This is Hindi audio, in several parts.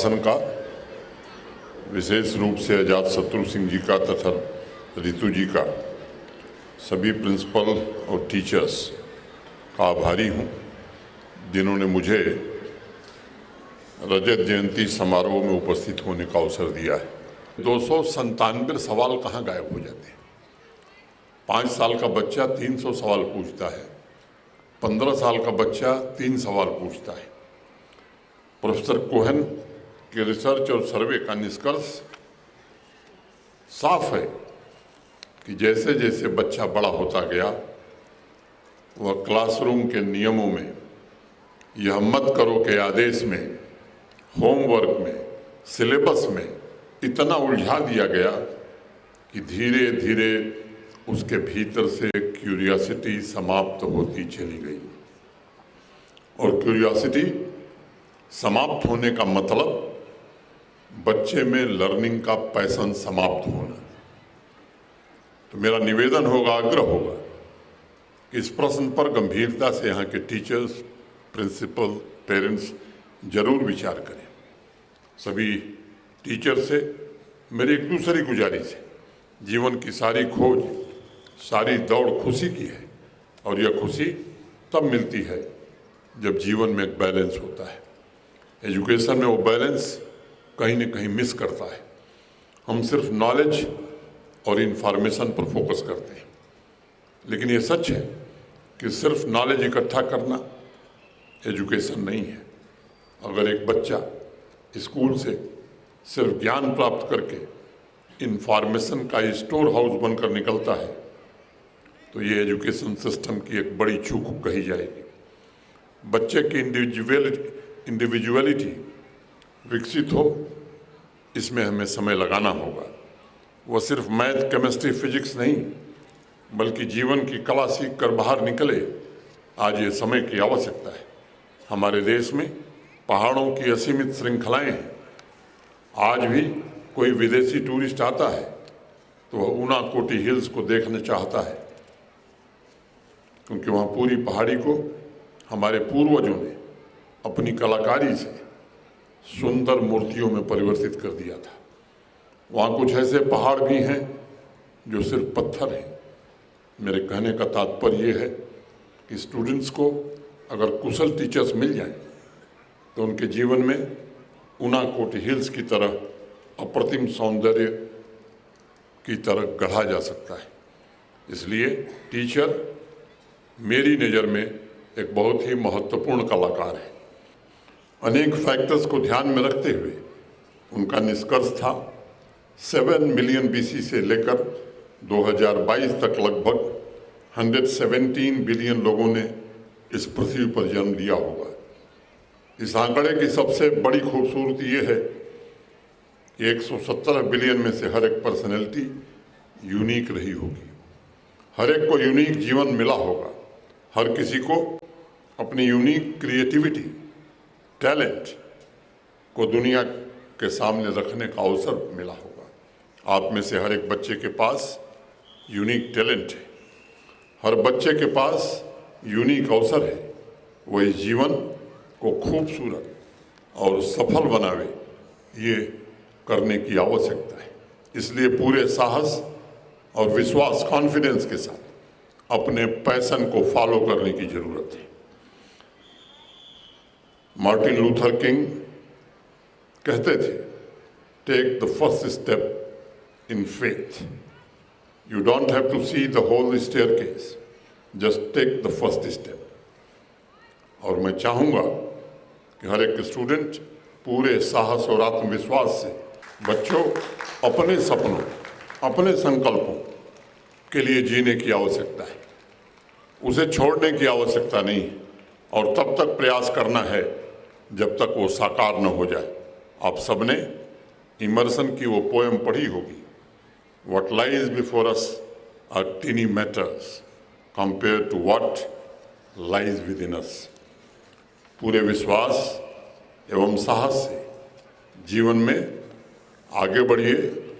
शासन का, विशेष रूप से अजातशत्रु सिंह जी का तथा रितु जी का, सभी प्रिंसिपल और टीचर्स का आभारी हूँ जिन्होंने मुझे रजत जयंती समारोह में उपस्थित होने का अवसर दिया है। 297 सवाल कहाँ गायब हो जाते हैं। 5 साल का बच्चा 300 सवाल पूछता है, 15 साल का बच्चा 3 सवाल पूछता है। प्रोफेसर कोहेन के रिसर्च और सर्वे का निष्कर्ष साफ है कि जैसे जैसे बच्चा बड़ा होता गया, वह क्लासरूम के नियमों में, यह मत करो के आदेश में, होमवर्क में, सिलेबस में इतना उलझा दिया गया कि धीरे धीरे उसके भीतर से क्यूरियोसिटी समाप्त होती चली गई। और क्यूरियोसिटी समाप्त होने का मतलब बच्चे में लर्निंग का पैशन समाप्त होना। तो मेरा निवेदन होगा, आग्रह होगा कि इस प्रश्न पर गंभीरता से यहाँ के टीचर्स, प्रिंसिपल, पेरेंट्स जरूर विचार करें। सभी टीचर से मेरी एक दूसरी गुजारिश है, जीवन की सारी खोज, सारी दौड़ खुशी की है, और यह खुशी तब मिलती है जब जीवन में एक बैलेंस होता है। एजुकेशन में वो बैलेंस कहीं न कहीं मिस करता है। हम सिर्फ नॉलेज और इन्फॉर्मेशन पर फोकस करते हैं, लेकिन ये सच है कि सिर्फ नॉलेज इकट्ठा करना एजुकेशन नहीं है। अगर एक बच्चा स्कूल से सिर्फ ज्ञान प्राप्त करके इन्फॉर्मेशन का स्टोर हाउस बनकर निकलता है, तो ये एजुकेशन सिस्टम की एक बड़ी चूक कही जाएगी। बच्चे की इंडिविजुअलिटी विकसित हो, इसमें हमें समय लगाना होगा। वह सिर्फ मैथ, केमिस्ट्री, फिजिक्स नहीं, बल्कि जीवन की कला सीख कर बाहर निकले, आज ये समय की आवश्यकता है। हमारे देश में पहाड़ों की असीमित श्रृंखलाएं हैं। आज भी कोई विदेशी टूरिस्ट आता है तो वह ऊनाकोटी हिल्स को देखना चाहता है, क्योंकि वहाँ पूरी पहाड़ी को हमारे पूर्वजों ने अपनी कलाकारी से सुंदर मूर्तियों में परिवर्तित कर दिया था। वहाँ कुछ ऐसे पहाड़ भी हैं जो सिर्फ पत्थर हैं। मेरे कहने का तात्पर्य ये है कि स्टूडेंट्स को अगर कुशल टीचर्स मिल जाएं, तो उनके जीवन में ऊनाकोटी हिल्स की तरह अप्रतिम सौंदर्य की तरह गढ़ा जा सकता है। इसलिए टीचर मेरी नज़र में एक बहुत ही महत्वपूर्ण कलाकार है। अनेक फैक्टर्स को ध्यान में रखते हुए उनका निष्कर्ष था 7 मिलियन BC से लेकर 2022 तक लगभग 117 बिलियन लोगों ने इस पृथ्वी पर जन्म लिया होगा। इस आंकड़े की सबसे बड़ी खूबसूरती ये है कि 117 बिलियन में से हर एक पर्सनैलिटी यूनिक रही होगी। हर एक को यूनिक जीवन मिला होगा। हर किसी को अपनी यूनिक क्रिएटिविटी, टैलेंट को दुनिया के सामने रखने का अवसर मिला होगा। आप में से हर एक बच्चे के पास यूनिक टैलेंट है। हर बच्चे के पास यूनिक अवसर है। वो इस जीवन को खूबसूरत और सफल बनावे, ये करने की आवश्यकता है। इसलिए पूरे साहस और विश्वास, कॉन्फिडेंस के साथ अपने पैशन को फॉलो करने की जरूरत है। मार्टिन लूथर किंग कहते थे, take the first step in faith. You don't have to see the whole staircase, just take the first step. और मैं चाहूँगा कि हर एक स्टूडेंट पूरे साहस और आत्मविश्वास से, बच्चों अपने सपनों, अपने संकल्पों के लिए जीने की आवश्यकता है। उसे छोड़ने की आवश्यकता नहीं, और तब तक प्रयास करना है जब तक वो साकार न हो जाए। आप सबने इमर्सन की वो पोएम पढ़ी होगी, what lies before us are tiny matters compare to what lies within us. पूरे विश्वास एवं साहस से जीवन में आगे बढ़िए,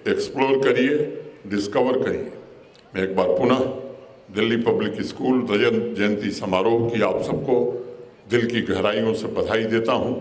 एक्सप्लोर करिए, डिस्कवर करिए। मैं एक बार पुनः दिल्ली पब्लिक स्कूल रजत जयंती समारोह की आप सबको दिल की गहराइयों से बधाई देता हूँ।